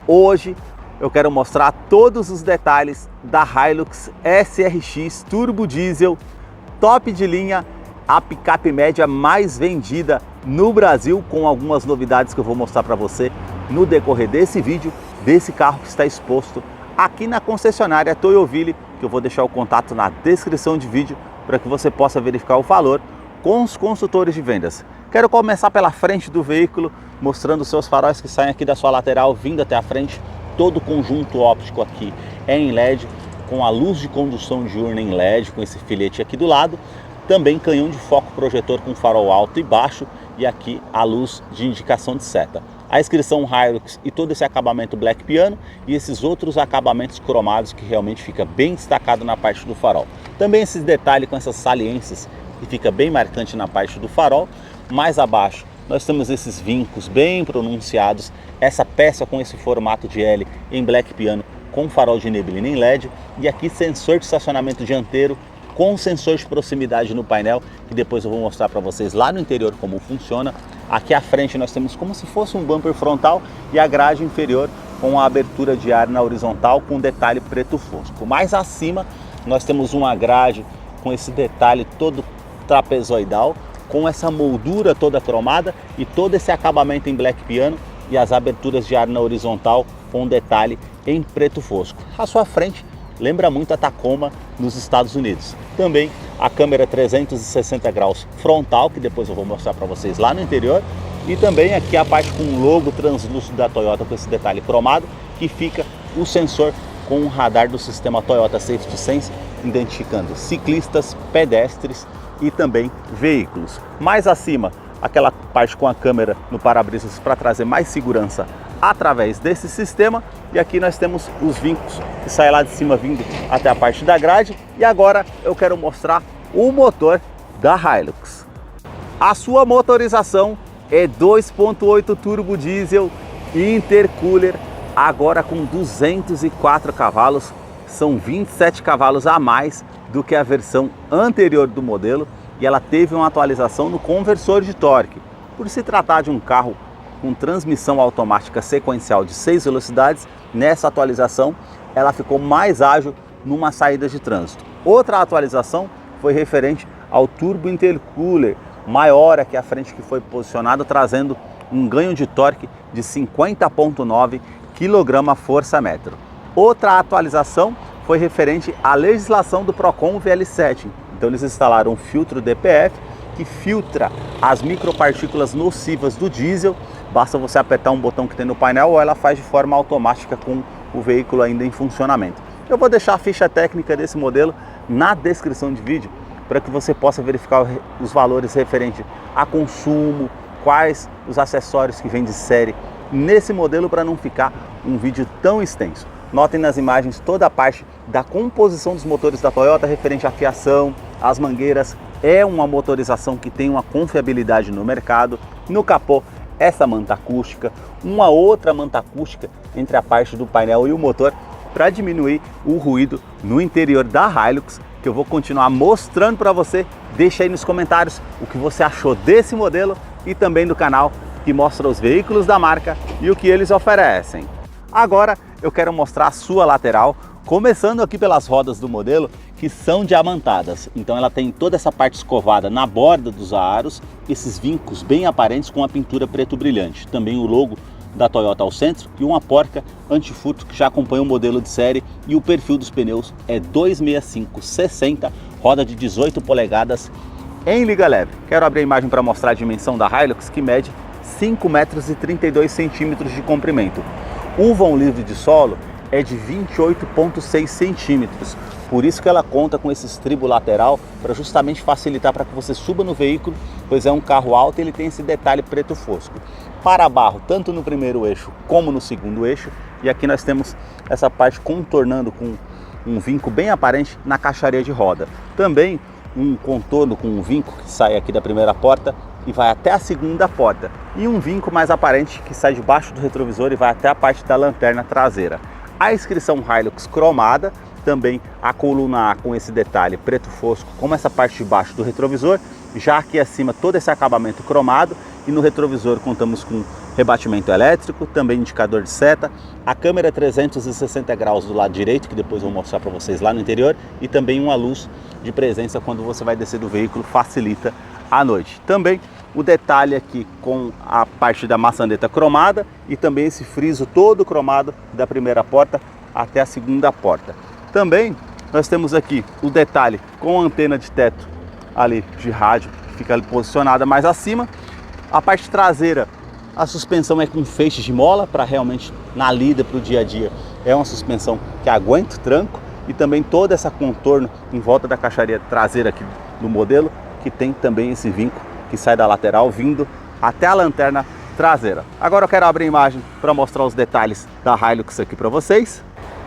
Hoje eu quero mostrar todos os detalhes da Hilux SRX Turbo Diesel, top de linha, a picape média mais vendida no Brasil, com algumas novidades que eu vou mostrar para você no decorrer desse vídeo, desse carro que está exposto aqui na concessionária Toyoville, que eu vou deixar o contato na descrição de vídeo para que você possa verificar o valor com os consultores de vendas. Quero começar pela frente do veículo, mostrando os seus faróis que saem aqui da sua lateral, vindo até a frente. Todo o conjunto óptico aqui é em LED, com a luz de condução diurna em LED, com esse filete aqui do lado. Também canhão de foco projetor com farol alto e baixo, e aqui a luz de indicação de seta. A inscrição Hilux e todo esse acabamento Black Piano e esses outros acabamentos cromados que realmente fica bem destacado na parte do farol. Também esses detalhes com essas saliências que fica bem marcante na parte do farol. Mais abaixo nós temos esses vincos bem pronunciados, essa peça com esse formato de L em Black Piano com farol de neblina em LED, e aqui sensor de estacionamento dianteiro com sensor de proximidade no painel, que depois eu vou mostrar para vocês lá no interior como funciona. Aqui à frente nós temos como se fosse um bumper frontal e a grade inferior com a abertura de ar na horizontal com detalhe preto fosco. Mais acima nós temos uma grade com esse detalhe todo trapezoidal, com essa moldura toda cromada e todo esse acabamento em Black Piano e as aberturas de ar na horizontal com detalhe em preto fosco. À sua frente lembra muito a Tacoma nos Estados Unidos. Também a câmera 360 graus frontal, que depois eu vou mostrar para vocês lá no interior. E também aqui a parte com o logo translúcido da Toyota com esse detalhe cromado, que fica o sensor com o radar do sistema Toyota Safety Sense, identificando ciclistas, pedestres e também veículos. Mais acima, aquela parte com a câmera no para-brisas para trazer mais segurança através desse sistema. E aqui nós temos os vincos que saem lá de cima vindo até a parte da grade. E agora eu quero mostrar o motor da Hilux. A sua motorização é 2.8 turbo diesel intercooler, agora com 204 cavalos, são 27 cavalos a mais do que a versão anterior do modelo, e ela teve uma atualização no conversor de torque. Por se tratar de um carro com transmissão automática sequencial de 6 velocidades, nessa atualização ela ficou mais ágil numa saída de trânsito. Outra atualização foi referente ao turbo intercooler maior aqui à frente, que foi posicionado, trazendo um ganho de torque de 50,9 kgfm. Outra atualização foi referente à legislação do Procon VL7. Então eles instalaram um filtro DPF que filtra as micropartículas nocivas do diesel. Basta você apertar um botão que tem no painel ou ela faz de forma automática com o veículo ainda em funcionamento. Eu vou deixar a ficha técnica desse modelo na descrição de vídeo para que você possa verificar os valores referentes a consumo, quais os acessórios que vêm de série nesse modelo, para não ficar um vídeo tão extenso. Notem nas imagens toda a parte da composição dos motores da Toyota referente à fiação, às mangueiras. É uma motorização que tem uma confiabilidade no mercado. No capô, essa manta acústica, uma outra manta acústica entre a parte do painel e o motor para diminuir o ruído no interior da Hilux, que eu vou continuar mostrando para você. Deixa aí nos comentários o que você achou desse modelo e também do canal que mostra os veículos da marca e o que eles oferecem. Agora eu quero mostrar a sua lateral, começando aqui pelas rodas do modelo, que são diamantadas. Então ela tem toda essa parte escovada na borda dos aros, esses vincos bem aparentes com a pintura preto brilhante. Também o logo da Toyota ao centro e uma porca anti-furto que já acompanha o modelo de série, e o perfil dos pneus é 265/60, roda de 18 polegadas em liga leve. Quero abrir a imagem para mostrar a dimensão da Hilux, que mede 5,32 m de comprimento. O vão livre de solo é de 28,6 centímetros, por isso que ela conta com esse estribo lateral para justamente facilitar para que você suba no veículo, pois é um carro alto e ele tem esse detalhe preto fosco. Para-barro tanto no primeiro eixo como no segundo eixo, e aqui nós temos essa parte contornando com um vinco bem aparente na caixaria de roda. Também um contorno com um vinco que sai aqui da primeira porta e vai até a segunda porta, e um vinco mais aparente que sai debaixo do retrovisor e vai até a parte da lanterna traseira. A inscrição Hilux cromada, também a coluna A com esse detalhe preto fosco, como essa parte de baixo do retrovisor, já aqui acima todo esse acabamento cromado, e no retrovisor contamos com rebatimento elétrico, também indicador de seta, a câmera 360 graus do lado direito, que depois eu vou mostrar para vocês lá no interior, e também uma luz de presença quando você vai descer do veículo, facilita à noite. Também o detalhe aqui com a parte da maçaneta cromada e também esse friso todo cromado da primeira porta até a segunda porta. Também nós temos aqui o detalhe com a antena de teto ali de rádio, que fica ali posicionada mais acima. A parte traseira, a suspensão é com feixes de mola, para realmente na lida para o dia a dia é uma suspensão que aguenta o tranco, e também toda essa contorno em volta da caixaria traseira aqui do modelo, que tem também esse vinco que sai da lateral vindo até a lanterna traseira. Agora eu quero abrir a imagem para mostrar os detalhes da Hilux aqui para vocês.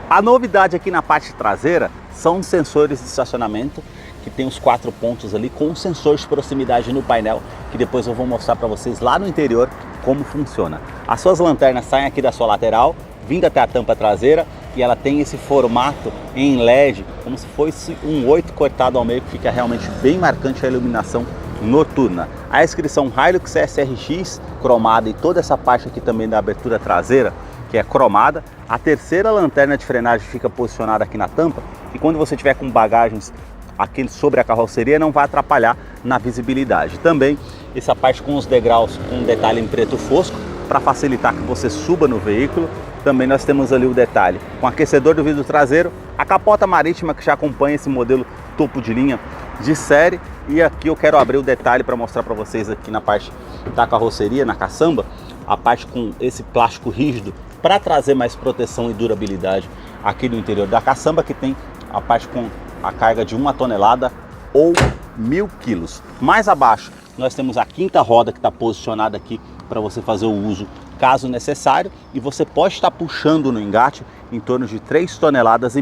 A novidade aqui na parte traseira são os sensores de estacionamento, que tem os 4 pontos ali com um sensor de proximidade no painel, que depois eu vou mostrar para vocês lá no interior como funciona. As suas lanternas saem aqui da sua lateral, vindo até a tampa traseira, e ela tem esse formato em LED, como se fosse um 8 cortado ao meio, que fica realmente bem marcante a iluminação noturna. A inscrição Hilux SRX cromada, e toda essa parte aqui também da abertura traseira, que é cromada. A terceira lanterna de frenagem fica posicionada aqui na tampa, e quando você tiver com bagagens aqui sobre a carroceria, não vai atrapalhar na visibilidade. Também essa parte com os degraus com um detalhe em preto fosco, para facilitar que você suba no veículo. Também nós temos ali o detalhe com aquecedor do vidro traseiro, a capota marítima que já acompanha esse modelo topo de linha de série. E aqui eu quero abrir o detalhe para mostrar para vocês aqui na parte da carroceria, na caçamba, a parte com esse plástico rígido para trazer mais proteção e durabilidade aqui no interior da caçamba, que tem a parte com a carga de 1 tonelada ou 1000 quilos. Mais abaixo nós temos a quinta roda, que está posicionada aqui para você fazer o uso caso necessário, e você pode estar puxando no engate em torno de 3,5 toneladas.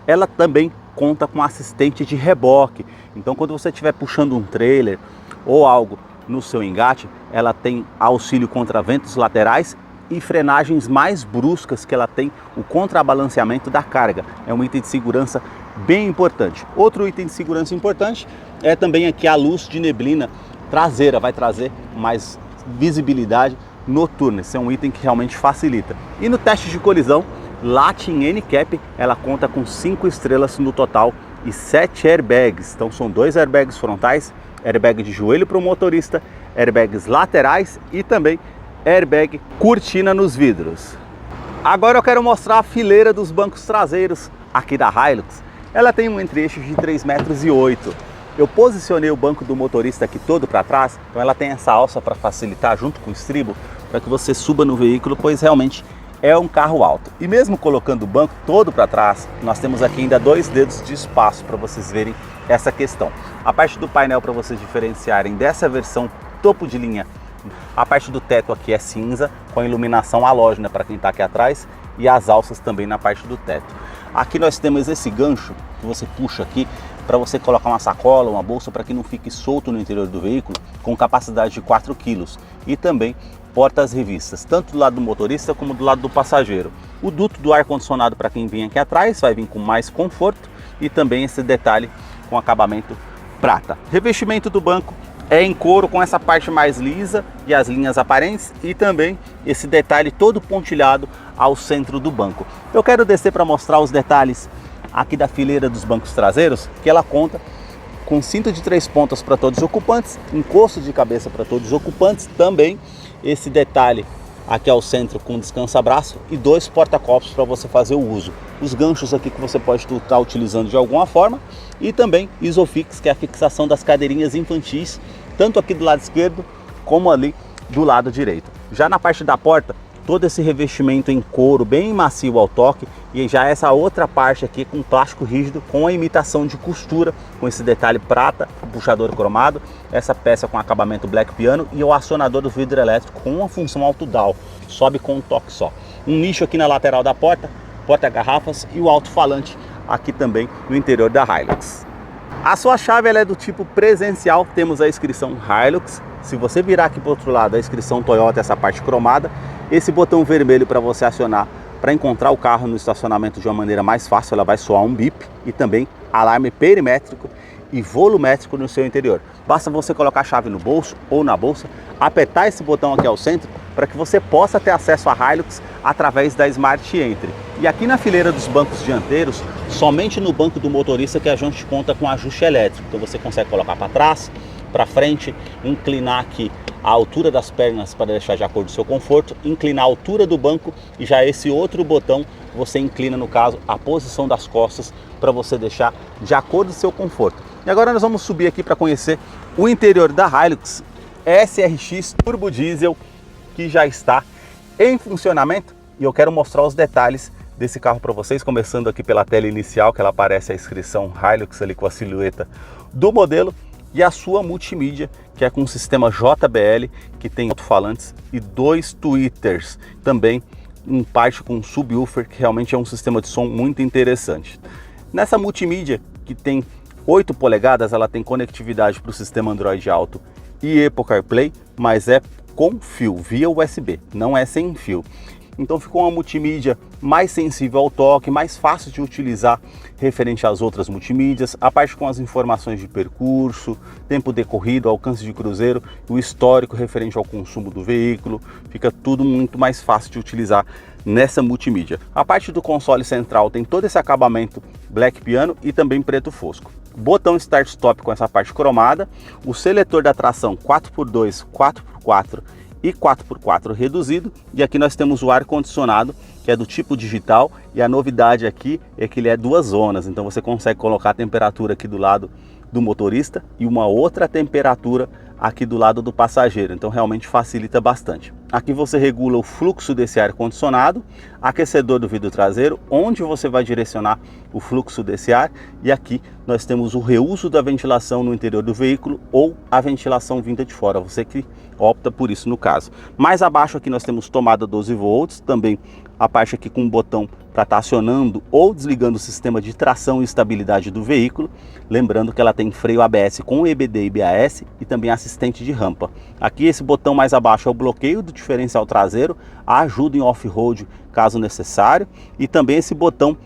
Ela também conta com assistente de reboque, então quando você estiver puxando um trailer ou algo no seu engate, ela tem auxílio contra ventos laterais e frenagens mais bruscas, que ela tem o contrabalanceamento da carga. É um item de segurança bem importante. Outro item de segurança importante é também aqui a luz de neblina traseira, vai trazer mais visibilidade noturna. Esse é um item que realmente facilita. E no teste de colisão, Latin NCAP, ela conta com 5 estrelas no total e 7 airbags. Então são 2 airbags frontais, airbag de joelho para o motorista, airbags laterais e também airbag cortina nos vidros. Agora eu quero mostrar a fileira dos bancos traseiros aqui da Hilux. Ela tem um entre-eixo de 3,8 metros. Eu posicionei o banco do motorista aqui todo para trás, então ela tem essa alça para facilitar junto com o estribo, para que você suba no veículo, pois realmente é um carro alto. E mesmo colocando o banco todo para trás, nós temos aqui ainda 2 dedos de espaço para vocês verem essa questão. A parte do painel, para vocês diferenciarem dessa versão topo de linha, a parte do teto aqui é cinza, com a iluminação halógena para quem está aqui atrás, e as alças também na parte do teto. Aqui nós temos esse gancho que você puxa aqui para você colocar uma sacola, uma bolsa, para que não fique solto no interior do veículo, com capacidade de 4 kg. E também portas revistas, tanto do lado do motorista como do lado do passageiro. O duto do ar-condicionado para quem vem aqui atrás vai vir com mais conforto, e também esse detalhe com acabamento prata. Revestimento do banco é em couro, com essa parte mais lisa e as linhas aparentes, e também esse detalhe todo pontilhado ao centro do banco. Eu quero descer para mostrar os detalhes aqui da fileira dos bancos traseiros, que ela conta com cinto de 3 pontas para todos os ocupantes, encosto de cabeça para todos os ocupantes, também esse detalhe aqui ao centro com descansa-braço e 2 porta-copos para você fazer o uso. Os ganchos aqui que você pode estar utilizando de alguma forma, e também Isofix, que é a fixação das cadeirinhas infantis, tanto aqui do lado esquerdo como ali do lado direito. Já na parte da porta, todo esse revestimento em couro bem macio ao toque, e já essa outra parte aqui com plástico rígido com a imitação de costura, com esse detalhe prata, o puxador cromado, essa peça com acabamento black piano e o acionador do vidro elétrico com uma função auto-down, sobe com um toque só. Um nicho aqui na lateral da porta, porta-garrafas, e o alto-falante aqui também no interior da Hilux. A sua chave ela é do tipo presencial, temos a inscrição Hilux. Se você virar aqui para o outro lado, a inscrição Toyota, essa parte cromada, esse botão vermelho para você acionar para encontrar o carro no estacionamento de uma maneira mais fácil, ela vai soar um bip, e também alarme perimétrico e volumétrico no seu interior. Basta você colocar a chave no bolso ou na bolsa, apertar esse botão aqui ao centro para que você possa ter acesso à Hilux através da Smart Entry. E aqui na fileira dos bancos dianteiros, somente no banco do motorista que a gente conta com ajuste elétrico. Então você consegue colocar para trás, para frente, inclinar aqui a altura das pernas para deixar de acordo com o seu conforto, inclinar a altura do banco e já esse outro botão você inclina, no caso, a posição das costas para você deixar de acordo com o seu conforto. E agora nós vamos subir aqui para conhecer o interior da Hilux SRX Turbo Diesel, que já está em funcionamento, e eu quero mostrar os detalhes desse carro para vocês, começando aqui pela tela inicial, que ela aparece a inscrição Hilux ali com a silhueta do modelo, e a sua multimídia, que é com o sistema JBL, que tem alto-falantes e 2 tweeters, também em parte com subwoofer, que realmente é um sistema de som muito interessante. Nessa multimídia, que tem 8 polegadas, ela tem conectividade para o sistema Android Auto e Apple CarPlay, mas é com fio, via USB, não é sem fio. Então ficou uma multimídia mais sensível ao toque, mais fácil de utilizar referente às outras multimídias, a parte com as informações de percurso, tempo decorrido, alcance de cruzeiro, o histórico referente ao consumo do veículo, fica tudo muito mais fácil de utilizar nessa multimídia. A parte do console central tem todo esse acabamento black piano e também preto fosco. Botão Start Stop com essa parte cromada, o seletor da tração 4x2, 4x4 e 4x4 reduzido, e aqui nós temos o ar-condicionado, que é do tipo digital, e a novidade aqui é que ele é 2 zonas, então você consegue colocar a temperatura aqui do lado do motorista e uma outra temperatura aqui do lado do passageiro, então realmente facilita bastante. Aqui você regula o fluxo desse ar-condicionado, aquecedor do vidro traseiro, onde você vai direcionar o fluxo desse ar, e aqui nós temos o reuso da ventilação no interior do veículo ou a ventilação vinda de fora, você que opta por isso no caso. Mais abaixo aqui nós temos tomada 12 volts, também a parte aqui com um botão para estar acionando ou desligando o sistema de tração e estabilidade do veículo, lembrando que ela tem freio ABS com EBD e BAS e também assistente de rampa. Aqui esse botão mais abaixo é o bloqueio do diferencial traseiro, a ajuda em off-road caso necessário, e também esse botão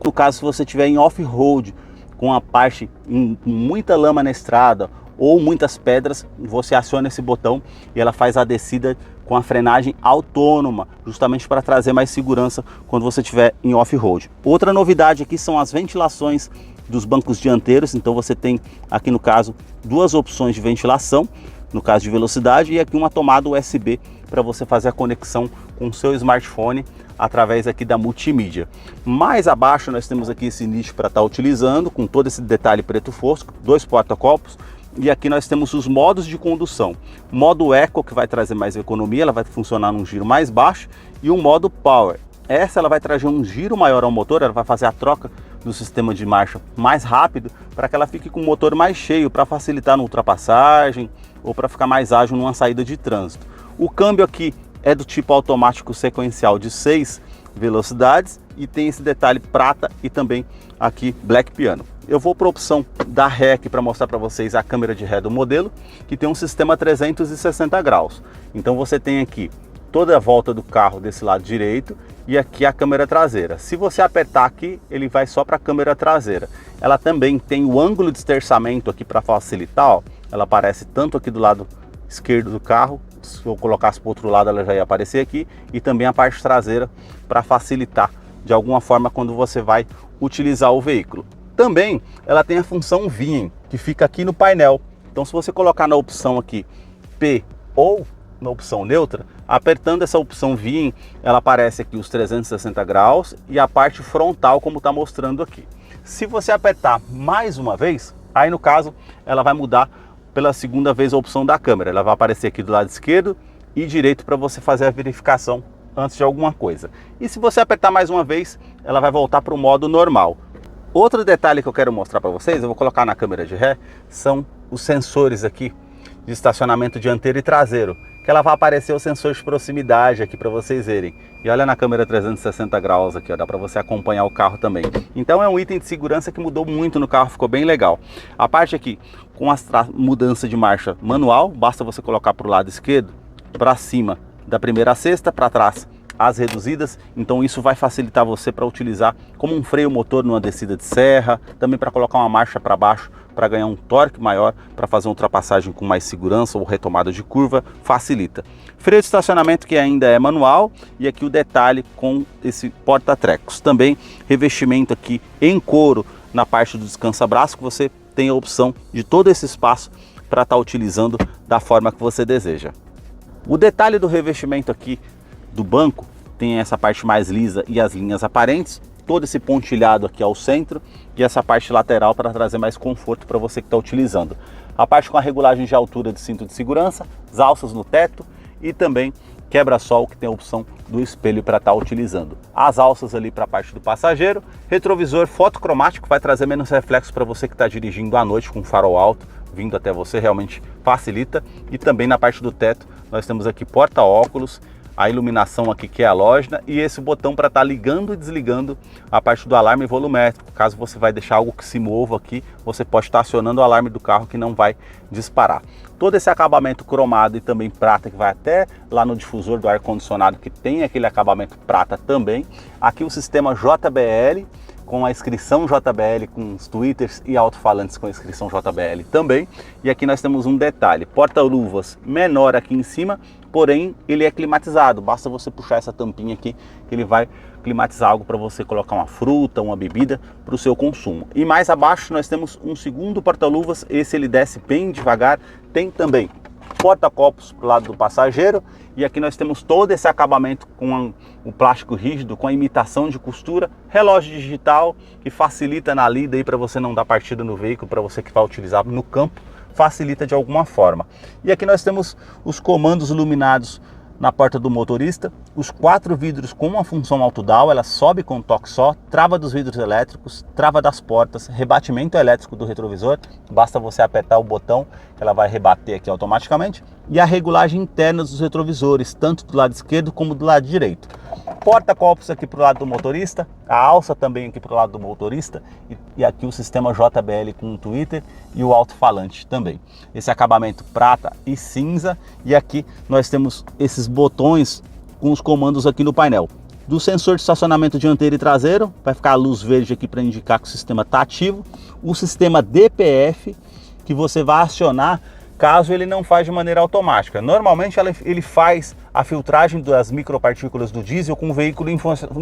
no caso se você estiver em off-road com a parte com muita lama na estrada ou muitas pedras, você aciona esse botão e ela faz a descida com a frenagem autônoma, justamente para trazer mais segurança quando você estiver em off-road. Outra novidade aqui são as ventilações dos bancos dianteiros, então você tem aqui no caso 2 opções de ventilação, no caso de velocidade, e aqui uma tomada USB para você fazer a conexão com o seu smartphone através aqui da multimídia. Mais abaixo nós temos aqui esse nicho para estar utilizando, com todo esse detalhe preto fosco, 2 porta-copos, e aqui nós temos os modos de condução. Modo Eco, que vai trazer mais economia, ela vai funcionar num giro mais baixo, e o modo Power. Essa ela vai trazer um giro maior ao motor, ela vai fazer a troca do sistema de marcha mais rápido, para que ela fique com o motor mais cheio, para facilitar na ultrapassagem, ou para ficar mais ágil numa saída de trânsito. O câmbio aqui é do tipo automático sequencial de 6 velocidades, e tem esse detalhe prata e também aqui black piano. Eu vou para a opção da ré aqui para mostrar para vocês a câmera de ré do modelo, que tem um sistema 360 graus. Então você tem aqui toda a volta do carro desse lado direito e aqui a câmera traseira. Se você apertar aqui, ele vai só para a câmera traseira. Ela também tem o ângulo de esterçamento aqui para facilitar, ó. Ela aparece tanto aqui do lado esquerdo do carro, se eu colocasse para o outro lado ela já ia aparecer aqui, e também a parte traseira para facilitar de alguma forma quando você vai utilizar o veículo. Também ela tem a função Viewing, que fica aqui no painel. Então se você colocar na opção aqui P ou na opção neutra, apertando essa opção Viewing, ela aparece aqui os 360 graus e a parte frontal como está mostrando aqui. Se você apertar mais uma vez, aí no caso ela vai mudar pela segunda vez a opção da câmera. Ela vai aparecer aqui do lado esquerdo e direito para você fazer a verificação antes de alguma coisa. E se você apertar mais uma vez, ela vai voltar para o modo normal. Outro detalhe que eu quero mostrar para vocês, eu vou colocar na câmera de ré, são os sensores aqui de estacionamento dianteiro e traseiro, que ela vai aparecer o sensor de proximidade aqui para vocês verem. E olha na câmera 360 graus aqui, ó, dá para você acompanhar o carro também. Então é um item de segurança que mudou muito no carro, ficou bem legal. A parte aqui com a mudança de marcha manual, basta você colocar para o lado esquerdo, para cima da primeira à sexta, para trás as reduzidas, então isso vai facilitar você para utilizar como um freio motor numa descida de serra, também para colocar uma marcha para baixo para ganhar um torque maior, para fazer uma ultrapassagem com mais segurança ou retomada de curva, facilita. Freio de estacionamento que ainda é manual e aqui o detalhe com esse porta-trecos. Também revestimento aqui em couro na parte do descansa-braço, que você tem a opção de todo esse espaço para estar utilizando da forma que você deseja. O detalhe do revestimento aqui do banco tem essa parte mais lisa e as linhas aparentes, todo esse pontilhado aqui ao centro e essa parte lateral para trazer mais conforto para você que está utilizando. A parte com a regulagem de altura de cinto de segurança, as alças no teto e também quebra-sol que tem a opção do espelho para estar utilizando. As alças ali para a parte do passageiro, retrovisor fotocromático, vai trazer menos reflexo para você que está dirigindo à noite com farol alto, vindo até você, realmente facilita. E também na parte do teto nós temos aqui porta-óculos, a iluminação aqui que é halógena e esse botão para estar ligando e desligando a parte do alarme volumétrico. Caso você vai deixar algo que se mova aqui, você pode estar acionando o alarme do carro que não vai disparar. Todo esse acabamento cromado e também prata que vai até lá no difusor do ar-condicionado, que tem aquele acabamento prata também. Aqui o sistema JBL, com a inscrição JBL, com os tweeters e alto-falantes com a inscrição JBL também. E aqui nós temos um detalhe, porta-luvas menor aqui em cima, porém ele é climatizado, basta você puxar essa tampinha aqui que ele vai climatizar algo para você colocar uma fruta, uma bebida para o seu consumo. E mais abaixo nós temos um segundo porta-luvas, esse ele desce bem devagar, tem também porta-copos para o lado do passageiro e aqui nós temos todo esse acabamento com o plástico rígido, com a imitação de costura, relógio digital que facilita na lida aí para você não dar partida no veículo, para você que vai utilizar no campo, facilita de alguma forma. E aqui nós temos os comandos iluminados na porta do motorista, os 4 vidros com uma função auto-down, ela sobe com um toque só, trava dos vidros elétricos, trava das portas, rebatimento elétrico do retrovisor, basta você apertar o botão que ela vai rebater aqui automaticamente, e a regulagem interna dos retrovisores, tanto do lado esquerdo como do lado direito. Porta-copos aqui para o lado do motorista, a alça também aqui para o lado do motorista e aqui o sistema JBL com o tweeter e o alto-falante também. Esse acabamento prata e cinza e aqui nós temos esses botões com os comandos aqui no painel. Do sensor de estacionamento dianteiro e traseiro, vai ficar a luz verde aqui para indicar que o sistema está ativo. O sistema DPF que você vai acionar caso ele não faz de maneira automática. Normalmente ele faz a filtragem das micropartículas do diesel com o veículo em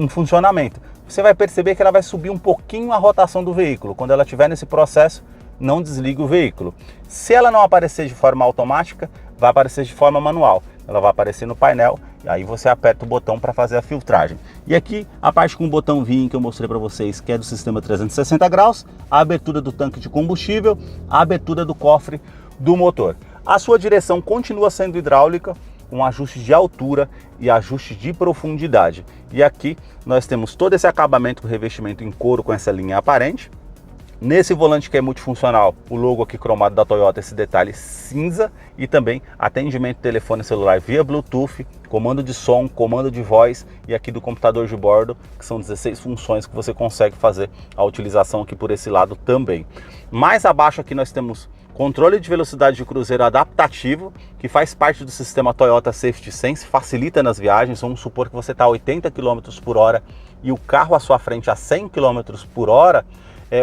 funcionamento. Você vai perceber que ela vai subir um pouquinho a rotação do veículo. Quando ela estiver nesse processo, não desligue o veículo. Se ela não aparecer de forma automática, vai aparecer de forma manual. Ela vai aparecer no painel e aí você aperta o botão para fazer a filtragem. E aqui a parte com o botão VIN que eu mostrei para vocês, que é do sistema 360 graus, a abertura do tanque de combustível, a abertura do cofre do motor. A sua direção continua sendo hidráulica, com ajuste de altura e ajuste de profundidade. E aqui nós temos todo esse acabamento com revestimento em couro com essa linha aparente. Nesse volante que é multifuncional, o logo aqui cromado da Toyota, esse detalhe cinza e também atendimento telefone celular via Bluetooth, comando de som, comando de voz e aqui do computador de bordo, que são 16 funções que você consegue fazer a utilização aqui por esse lado também. Mais abaixo aqui nós temos controle de velocidade de cruzeiro adaptativo, que faz parte do sistema Toyota Safety Sense, facilita nas viagens. Vamos supor que você está a 80 km por hora e o carro à sua frente a 100 km por hora,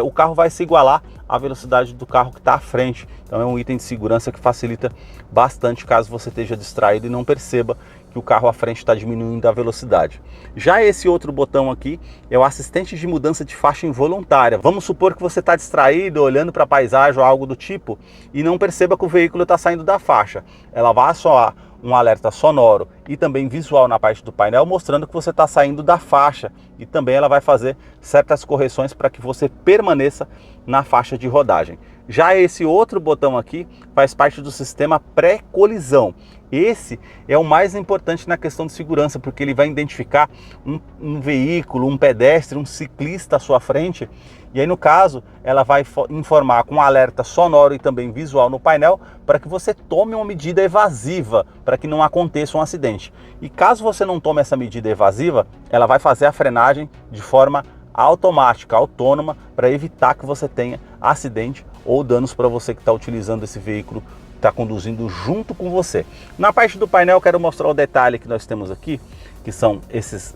o carro vai se igualar à velocidade do carro que está à frente. Então é um item de segurança que facilita bastante caso você esteja distraído e não perceba que o carro à frente está diminuindo a velocidade. Já esse outro botão aqui é o assistente de mudança de faixa involuntária. Vamos supor que você está distraído, olhando para a paisagem ou algo do tipo e não perceba que o veículo está saindo da faixa. Ela vai soar um alerta sonoro e também visual na parte do painel, mostrando que você está saindo da faixa, e também ela vai fazer certas correções para que você permaneça na faixa de rodagem. Já esse outro botão aqui faz parte do sistema pré-colisão. Esse é o mais importante na questão de segurança, porque ele vai identificar um veículo, um pedestre, um ciclista à sua frente. E aí, no caso, ela vai informar com um alerta sonoro e também visual no painel para que você tome uma medida evasiva, para que não aconteça um acidente. E caso você não tome essa medida evasiva, ela vai fazer a frenagem de forma automática, autônoma, para evitar que você tenha acidente ou danos para você que está utilizando esse veículo, está conduzindo junto com você. Na parte do painel, eu quero mostrar o detalhe que nós temos aqui, que são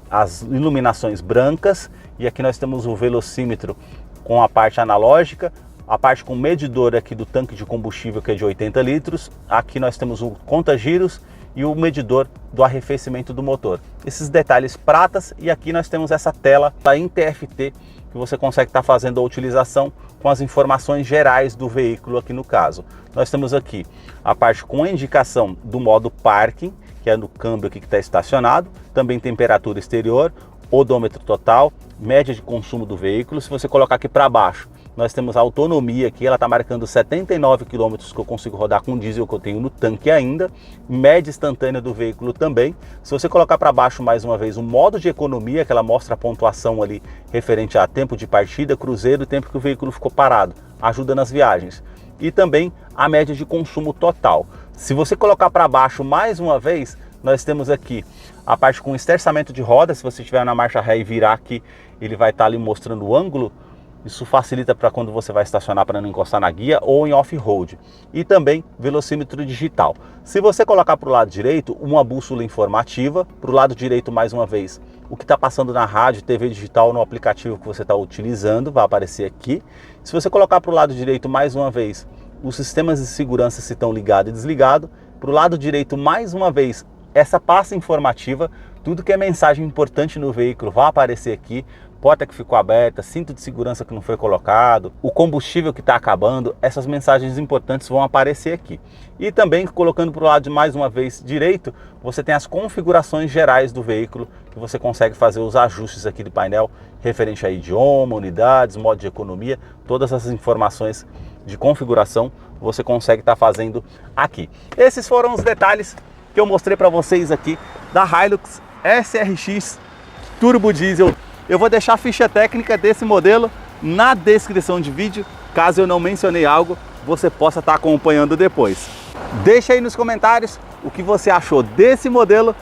as iluminações brancas, e aqui nós temos o velocímetro com a parte analógica, a parte com medidor aqui do tanque de combustível, que é de 80 litros. Aqui nós temos o conta-giros e o medidor do arrefecimento do motor. Esses detalhes pratas, e aqui nós temos essa tela da InTFT que você consegue estar fazendo a utilização com as informações gerais do veículo aqui no caso. Nós temos aqui a parte com a indicação do modo parking, que é no câmbio aqui que está estacionado, também temperatura exterior, odômetro total, média de consumo do veículo. Se você colocar aqui para baixo, nós temos a autonomia aqui, ela está marcando 79 km que eu consigo rodar com diesel que eu tenho no tanque ainda, média instantânea do veículo também. Se você colocar para baixo mais uma vez o modo de economia, que ela mostra a pontuação ali referente a tempo de partida, cruzeiro e tempo que o veículo ficou parado, ajuda nas viagens. E também a média de consumo total. Se você colocar para baixo mais uma vez, nós temos aqui a parte com esterçamento de rodas. Se você estiver na marcha ré e virar aqui, ele vai estar ali mostrando o ângulo. Isso facilita para quando você vai estacionar para não encostar na guia ou em off-road. E também velocímetro digital. Se você colocar para o lado direito, uma bússola informativa. Para o lado direito, mais uma vez, o que está passando na rádio, TV digital no aplicativo que você está utilizando, vai aparecer aqui. Se você colocar para o lado direito mais uma vez, os sistemas de segurança se estão ligado e desligado. Para o lado direito mais uma vez, essa pasta informativa, tudo que é mensagem importante no veículo vai aparecer aqui. Porta que ficou aberta, cinto de segurança que não foi colocado, o combustível que está acabando, essas mensagens importantes vão aparecer aqui. E também, colocando para o lado de mais uma vez direito, você tem as configurações gerais do veículo, que você consegue fazer os ajustes aqui do painel, referente a idioma, unidades, modo de economia, todas essas informações de configuração você consegue estar fazendo aqui. Esses foram os detalhes que eu mostrei para vocês aqui da Hilux SRX Turbo Diesel. Eu vou deixar a ficha técnica desse modelo na descrição de vídeo, caso eu não mencionei algo, você possa estar acompanhando depois. Deixa aí nos comentários o que você achou desse modelo